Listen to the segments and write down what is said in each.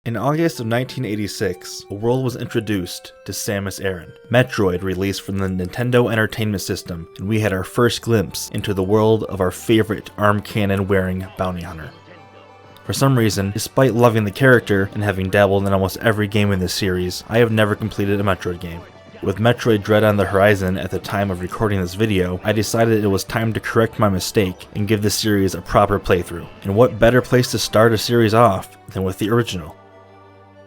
In August of 1986, a world was introduced to Samus Aran. Metroid released from the Nintendo Entertainment System, and we had our first glimpse into the world of our favorite arm cannon wearing bounty hunter. For some reason, despite loving the character and having dabbled in almost every game in this series, I have never completed a Metroid game. With Metroid Dread on the horizon at the time of recording this video, I decided it was time to correct my mistake and give the series a proper playthrough. And what better place to start a series off than with the original?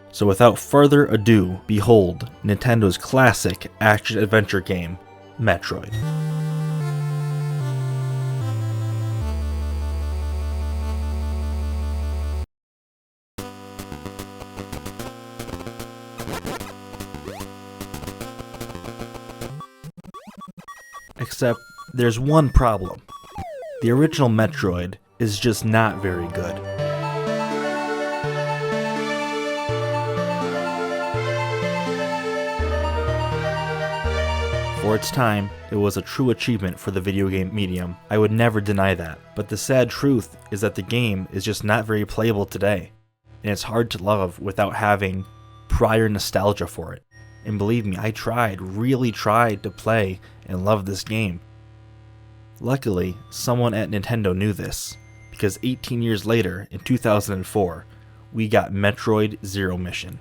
So without further ado, behold Nintendo's classic action-adventure game, Metroid. Except, there's one problem. The original Metroid is just not very good. For its time, it was a true achievement for the video game medium. I would never deny that. But the sad truth is that the game is just not very playable today. And it's hard to love without having prior nostalgia for it. And believe me, I really tried to play and love this game. Luckily, someone at Nintendo knew this, because 18 years later, in 2004, we got Metroid Zero Mission,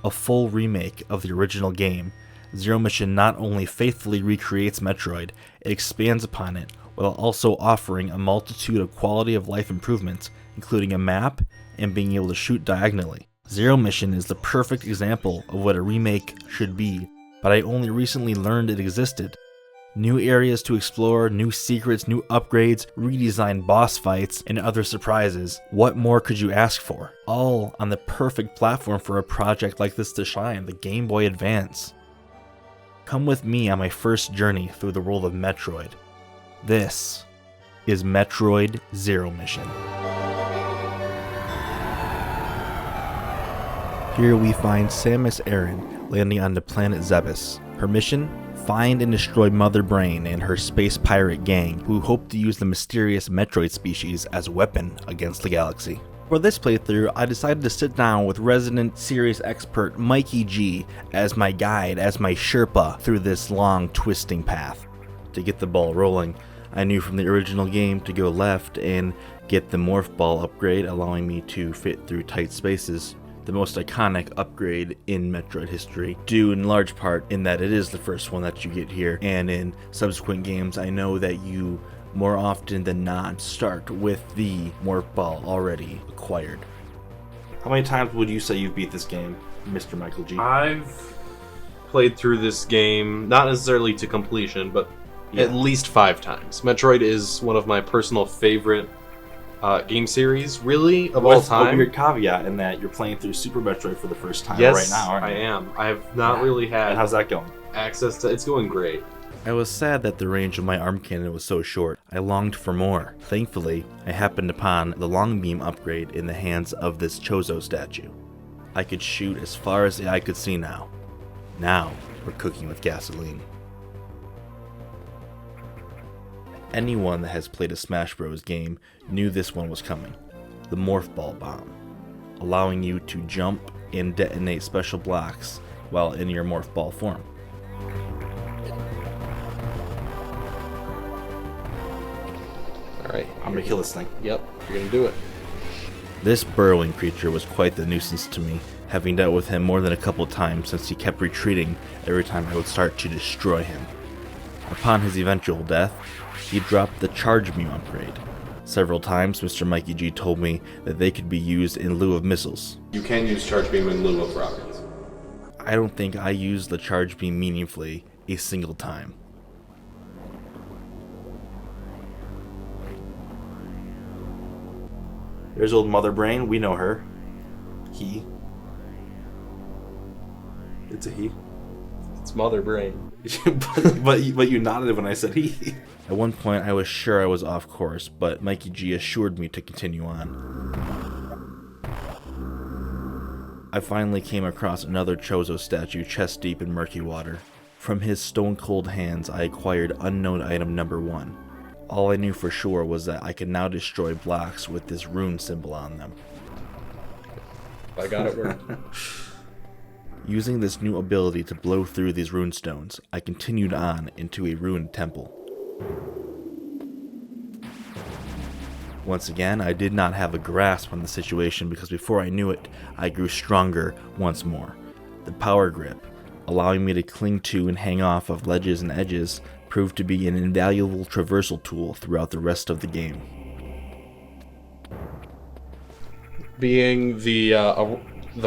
a full remake of the original game. Zero Mission not only faithfully recreates Metroid, it expands upon it, while also offering a multitude of quality of life improvements, including a map and being able to shoot diagonally. Zero Mission is the perfect example of what a remake should be, but I only recently learned it existed. New areas to explore, new secrets, new upgrades, redesigned boss fights, and other surprises. What more could you ask for? All on the perfect platform for a project like this to shine, the Game Boy Advance. Come with me on my first journey through the world of Metroid. This is Metroid Zero Mission. Here we find Samus Aran landing on the planet Zebes. Her mission? Find and destroy Mother Brain and her space pirate gang, who hope to use the mysterious Metroid species as a weapon against the galaxy. For this playthrough, I decided to sit down with resident series expert Mikey G as my guide, as my Sherpa through this long, twisting path. To get the ball rolling, I knew from the original game to go left and get the Morph Ball upgrade, allowing me to fit through tight spaces. The most iconic upgrade in Metroid history, due in large part in that it is the first one that you get here, and in subsequent games I know that you more often than not start with the Morph Ball already acquired. How many times would you say you've beat this game, Mr. Michael G? I've played through this game, not necessarily to completion, but at least 5 times. Metroid is one of my personal favorite game series, really, of all time. With a weird caveat in that you're playing through Super Metroid for the first time right now, aren't you? I am. I have not really had And how's that going? access to... It's going great. I was sad that the range of my arm cannon was so short. I longed for more. Thankfully, I happened upon the long beam upgrade in the hands of this Chozo statue. I could shoot as far as the eye could see now. Now, we're cooking with gasoline. Anyone that has played a Smash Bros. Game knew this one was coming. The Morph Ball Bomb, allowing you to jump and detonate special blocks while in your Morph Ball form. Alright, I'm gonna kill this thing. Yep, you're gonna do it. This burrowing creature was quite the nuisance to me, having dealt with him more than a couple times since he kept retreating every time I would start to destroy him. Upon his eventual death, he dropped the Charge Beam upgrade. Several times, Mr. Mikey G told me that they could be used in lieu of missiles. You can use Charge Beam in lieu of rockets. I don't think I used the Charge Beam meaningfully a single time. There's old Mother Brain, we know her. He. It's a he. It's Mother Brain. but you nodded when I said he. At one point I was sure I was off course, but Mikey G assured me to continue on. I finally came across another Chozo statue chest deep in murky water. From his stone cold hands I acquired unknown item number 1. All I knew for sure was that I could now destroy blocks with this rune symbol on them. I got it working. Using this new ability to blow through these runestones, I continued on into a ruined temple. Once again, I did not have a grasp on the situation because before I knew it, I grew stronger once more. The power grip, allowing me to cling to and hang off of ledges and edges, proved to be an invaluable traversal tool throughout the rest of the game. Being the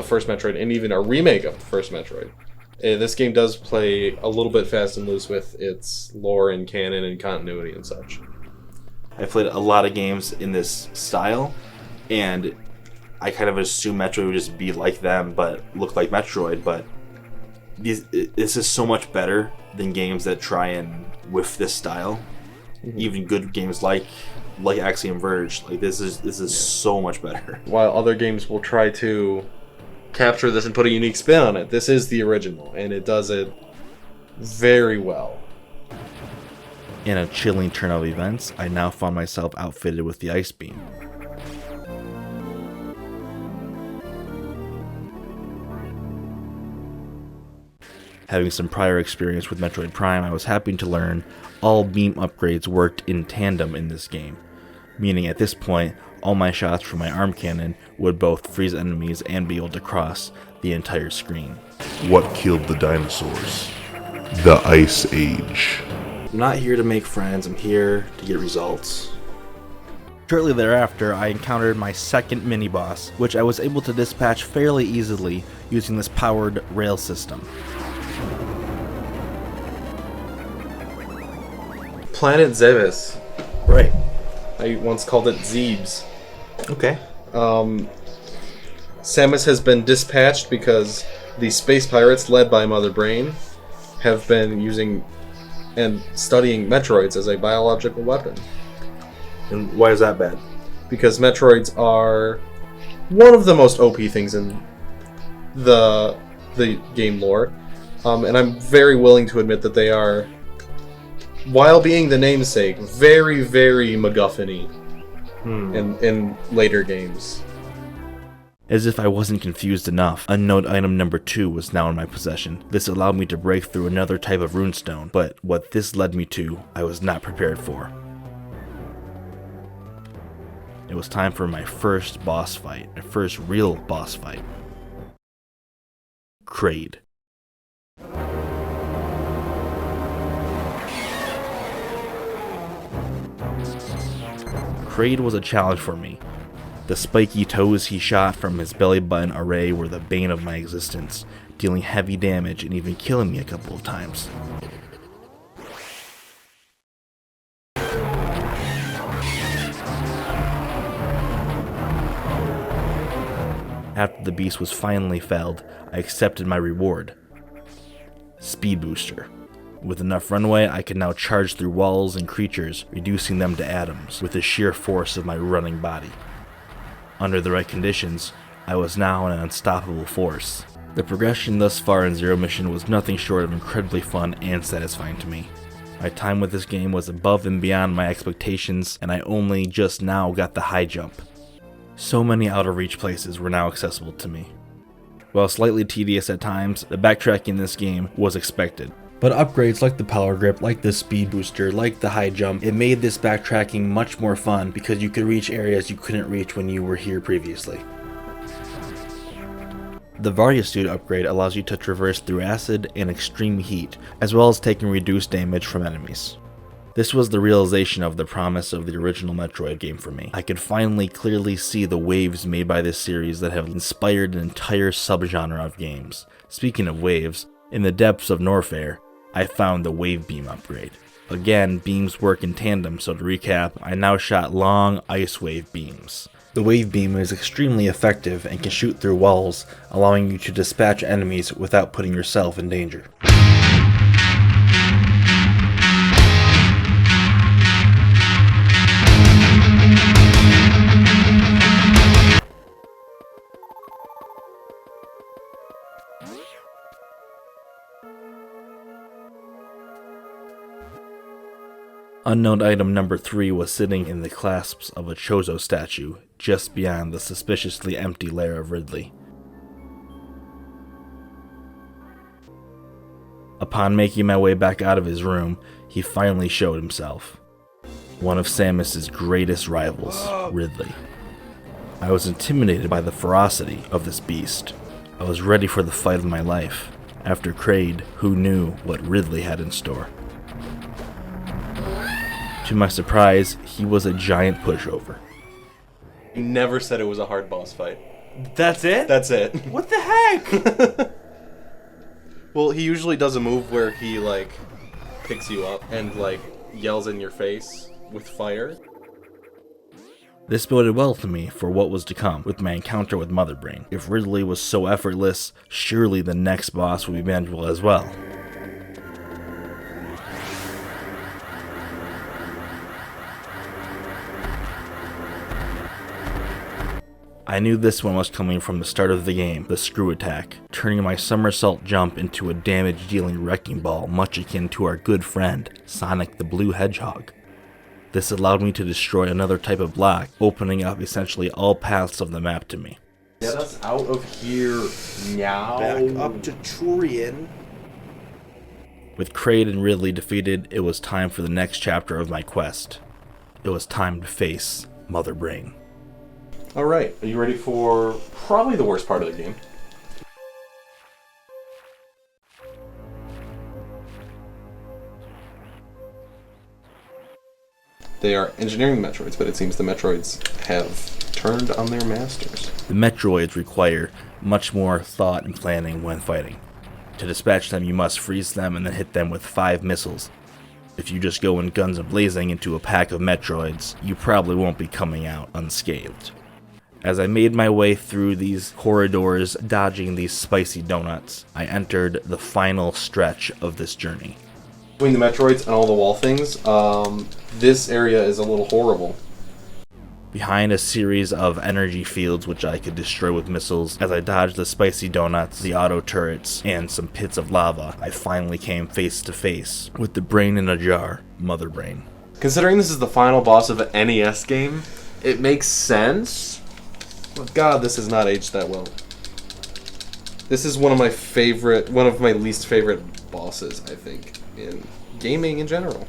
first Metroid, and even a remake of the first Metroid, this game does play a little bit fast and loose with its lore and canon and continuity and such. I played a lot of games in this style, and I kind of assumed Metroid would just be like them, but look like Metroid, but this is so much better than games that try and whiff this style. Mm-hmm. Even good games like Axiom Verge, like this is so much better. While other games will try to capture this and put a unique spin on it, this is the original, and it does it very well. In a chilling turn of events, I now found myself outfitted with the Ice Beam. Having some prior experience with Metroid Prime, I was happy to learn all beam upgrades worked in tandem in this game, meaning at this point, all my shots from my arm cannon would both freeze enemies and be able to cross the entire screen. What killed the dinosaurs? The Ice Age. I'm not here to make friends, I'm here to get results. Shortly thereafter, I encountered my second mini-boss, which I was able to dispatch fairly easily using this powered rail system. Planet Zebes. Right. I once called it Zebes. Okay. Samus has been dispatched because the space pirates, led by Mother Brain, have been using and studying Metroids as a biological weapon. And why is that bad? Because Metroids are one of the most OP things in the game lore. And I'm very willing to admit that they are, while being the namesake, very, very MacGuffin-y in later games. As if I wasn't confused enough, unknown item number 2 was now in my possession. This allowed me to break through another type of runestone, but what this led me to, I was not prepared for. It was time for my first boss fight, my first real boss fight. Kraid. Kraid was a challenge for me. The spiky toes he shot from his belly button array were the bane of my existence, dealing heavy damage and even killing me a couple of times. After the beast was finally felled, I accepted my reward. Speed booster. With enough runway, I could now charge through walls and creatures, reducing them to atoms with the sheer force of my running body. Under the right conditions, I was now an unstoppable force. The progression thus far in Zero Mission was nothing short of incredibly fun and satisfying to me. My time with this game was above and beyond my expectations, and I only just now got the high jump. So many out-of-reach places were now accessible to me. While slightly tedious at times, the backtracking in this game was expected. But upgrades like the power grip, like the speed booster, like the high jump, it made this backtracking much more fun because you could reach areas you couldn't reach when you were here previously. The Varia Suit upgrade allows you to traverse through acid and extreme heat, as well as taking reduced damage from enemies. This was the realization of the promise of the original Metroid game for me. I could finally clearly see the waves made by this series that have inspired an entire subgenre of games. Speaking of waves, in the depths of Norfair, I found the Wave Beam upgrade. Again, beams work in tandem, so to recap, I now shot long ice wave beams. The Wave Beam is extremely effective and can shoot through walls, allowing you to dispatch enemies without putting yourself in danger. Unknown item number 3 was sitting in the clasps of a Chozo statue, just beyond the suspiciously empty lair of Ridley. Upon making my way back out of his room, he finally showed himself. One of Samus's greatest rivals, Ridley. I was intimidated by the ferocity of this beast. I was ready for the fight of my life. After Kraid, who knew what Ridley had in store? To my surprise, he was a giant pushover. You never said it was a hard boss fight. That's it? That's it. What the heck? Well, he usually does a move where he, like, picks you up and, like, yells in your face with fire. This boded well to me for what was to come with my encounter with Mother Brain. If Ridley was so effortless, surely the next boss would be manageable as well. I knew this one was coming from the start of the game, the screw attack, turning my somersault jump into a damage-dealing wrecking ball much akin to our good friend, Sonic the Blue Hedgehog. This allowed me to destroy another type of block, opening up essentially all paths of the map to me. Get us out of here now. Back up to Turian. With Kraid and Ridley defeated, it was time for the next chapter of my quest. It was time to face Mother Brain. Alright, are you ready for probably the worst part of the game? They are engineering Metroids, but it seems the Metroids have turned on their masters. The Metroids require much more thought and planning when fighting. To dispatch them, you must freeze them and then hit them with 5 missiles. If you just go in guns a-blazing into a pack of Metroids, you probably won't be coming out unscathed. As I made my way through these corridors, dodging these spicy donuts, I entered the final stretch of this journey. Between the Metroids and all the wall things, this area is a little horrible. Behind a series of energy fields which I could destroy with missiles, as I dodged the spicy donuts, the auto turrets, and some pits of lava, I finally came face to face with the brain in a jar, Mother Brain. Considering this is the final boss of an NES game, it makes sense. But God, this has not aged that well. This is one of my least favorite bosses, I think, in gaming in general.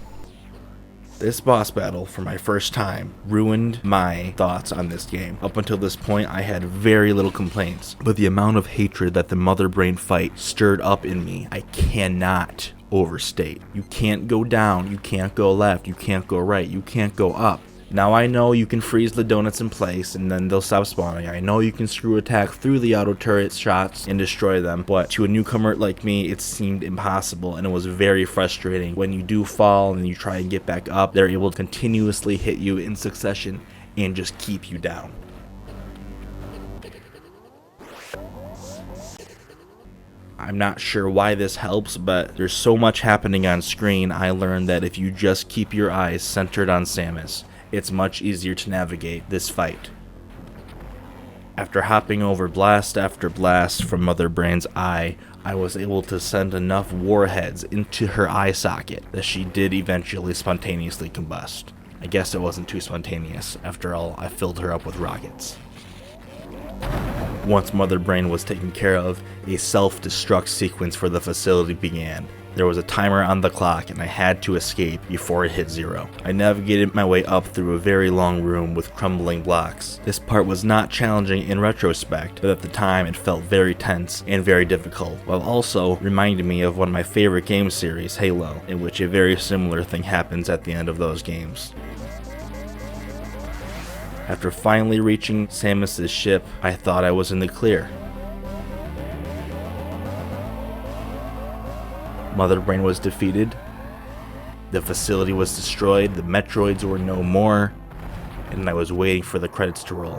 This boss battle, for my first time, ruined my thoughts on this game. Up until this point, I had very little complaints, but the amount of hatred that the Mother Brain fight stirred up in me, I cannot overstate. You can't go down, you can't go left, you can't go right, you can't go up. Now I know you can freeze the donuts in place and then they'll stop spawning. I know you can screw attack through the auto turret shots and destroy them, but to a newcomer like me, it seemed impossible and it was very frustrating. When you do fall and you try and get back up, they're able to continuously hit you in succession and just keep you down. I'm not sure why this helps, but there's so much happening on screen. I learned that if you just keep your eyes centered on Samus, it's much easier to navigate this fight. After hopping over blast after blast from Mother Brain's eye, I was able to send enough warheads into her eye socket that she did eventually spontaneously combust. I guess it wasn't too spontaneous. After all, I filled her up with rockets. Once Mother Brain was taken care of, a self-destruct sequence for the facility began. There was a timer on the clock and I had to escape before it hit 0. I navigated my way up through a very long room with crumbling blocks. This part was not challenging in retrospect, but at the time it felt very tense and very difficult, while also reminding me of one of my favorite game series, Halo, in which a very similar thing happens at the end of those games. After finally reaching Samus's ship, I thought I was in the clear. Mother Brain was defeated, the facility was destroyed, the Metroids were no more, and I was waiting for the credits to roll.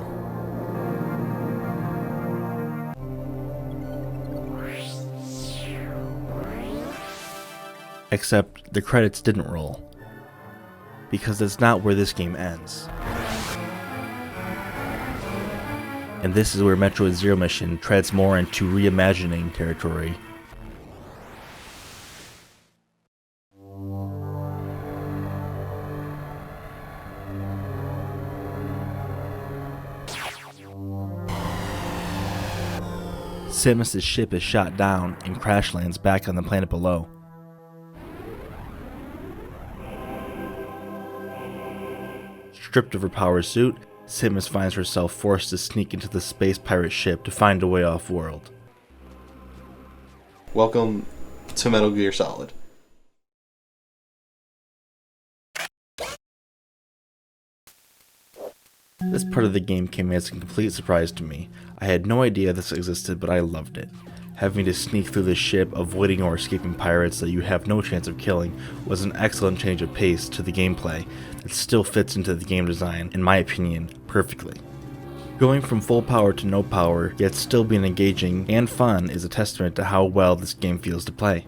Except the credits didn't roll, because that's not where this game ends. And this is where Metroid Zero Mission treads more into reimagining territory. Samus's ship is shot down and crash lands back on the planet below. Stripped of her power suit, Samus finds herself forced to sneak into the space pirate ship to find a way off-world. Welcome to Metal Gear Solid. This part of the game came as a complete surprise to me. I had no idea this existed, but I loved it. Having to sneak through the ship, avoiding or escaping pirates that you have no chance of killing, was an excellent change of pace to the gameplay that still fits into the game design, in my opinion, perfectly. Going from full power to no power, yet still being engaging and fun, is a testament to how well this game feels to play.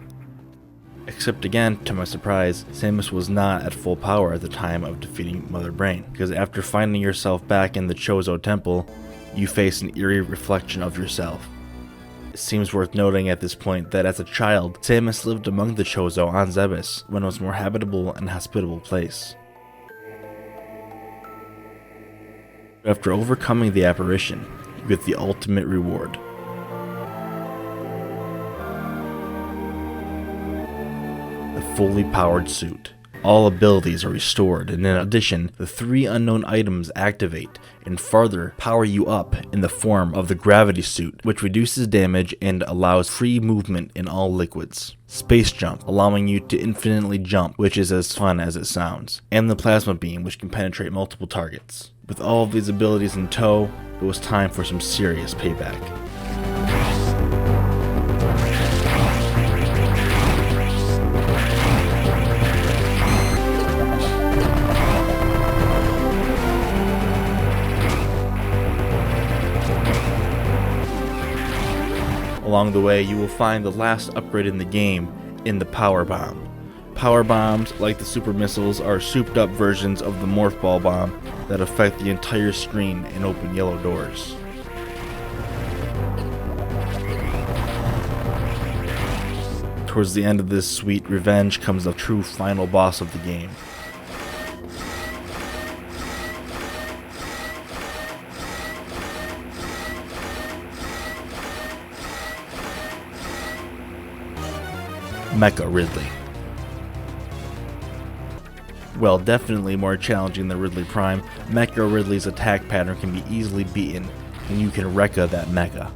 Except again, to my surprise, Samus was not at full power at the time of defeating Mother Brain, because after finding yourself back in the Chozo Temple, you face an eerie reflection of yourself. It seems worth noting at this point that as a child, Samus lived among the Chozo on Zebes when it was a more habitable and hospitable place. After overcoming the apparition, you get the ultimate reward. The fully powered suit. All abilities are restored, and in addition, the 3 unknown items activate and further power you up in the form of the gravity suit, which reduces damage and allows free movement in all liquids. Space jump, allowing you to infinitely jump, which is as fun as it sounds. And the plasma beam, which can penetrate multiple targets. With all of these abilities in tow, it was time for some serious payback. Along the way, you will find the last upgrade in the game in the Power Bomb. Power Bombs, like the Super Missiles, are souped up versions of the Morph Ball Bomb that affect the entire screen and open yellow doors. Towards the end of this sweet revenge comes the true final boss of the game. Mecha Ridley. While definitely more challenging than Ridley Prime, Mecha Ridley's attack pattern can be easily beaten, and you can Rekka that mecha.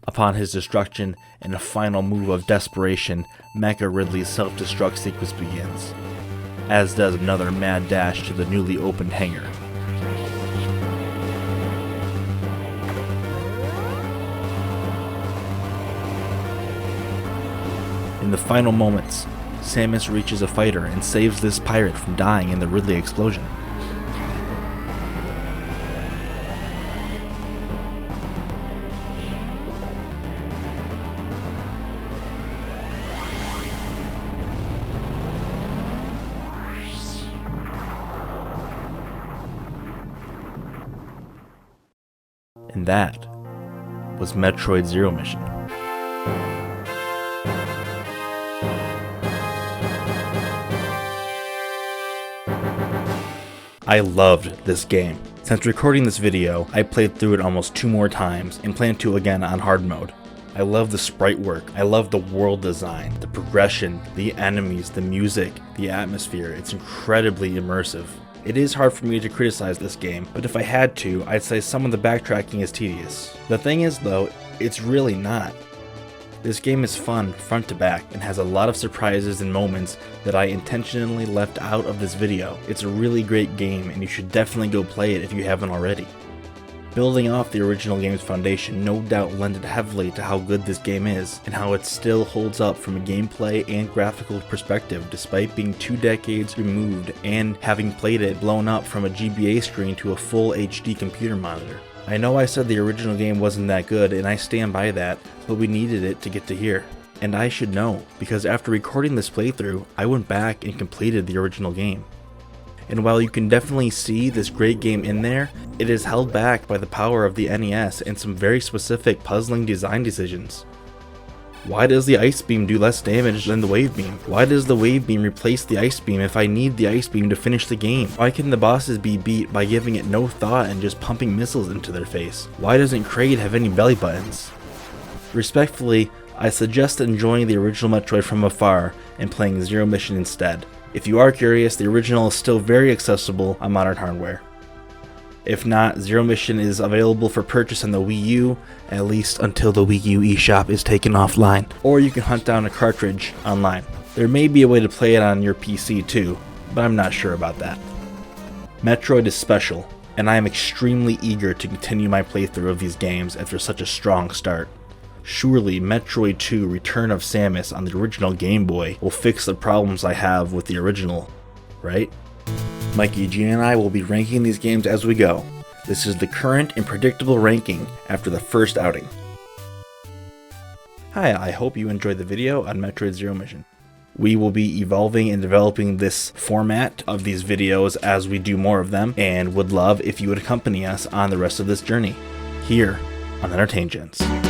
Upon his destruction and a final move of desperation, Mecha Ridley's self-destruct sequence begins, as does another mad dash to the newly opened hangar. In the final moments, Samus reaches a fighter and saves this pirate from dying in the Ridley explosion. And that was Metroid Zero Mission. I loved this game. Since recording this video, I played through it almost 2 more times and plan to again on hard mode. I love the sprite work, I love the world design, the progression, the enemies, the music, the atmosphere. It's incredibly immersive. It is hard for me to criticize this game, but if I had to, I'd say some of the backtracking is tedious. The thing is though, it's really not. This game is fun front to back and has a lot of surprises and moments that I intentionally left out of this video. It's a really great game and you should definitely go play it if you haven't already. Building off the original game's foundation no doubt lended heavily to how good this game is and how it still holds up from a gameplay and graphical perspective despite being 2 decades removed and having played it blown up from a GBA screen to a full HD computer monitor. I know I said the original game wasn't that good, and I stand by that, but we needed it to get to here. And I should know, because after recording this playthrough, I went back and completed the original game. And while you can definitely see this great game in there, it is held back by the power of the NES and some very specific puzzling design decisions. Why does the ice beam do less damage than the wave beam? Why does the wave beam replace the ice beam if I need the ice beam to finish the game? Why can the bosses be beat by giving it no thought and just pumping missiles into their face? Why doesn't Kraid have any belly buttons? Respectfully, I suggest enjoying the original Metroid from afar and playing Zero Mission instead. If you are curious, the original is still very accessible on modern hardware. If not, Zero Mission is available for purchase on the Wii U, at least until the Wii U eShop is taken offline, or you can hunt down a cartridge online. There may be a way to play it on your PC too, but I'm not sure about that. Metroid is special, and I am extremely eager to continue my playthrough of these games after such a strong start. Surely Metroid 2 Return of Samus on the original Game Boy will fix the problems I have with the original, right? Mikey G and I will be ranking these games as we go. This is the current and predictable ranking after the first outing. Hi, I hope you enjoyed the video on Metroid Zero Mission. We will be evolving and developing this format of these videos as we do more of them, and would love if you would accompany us on the rest of this journey, here on EntertainGents.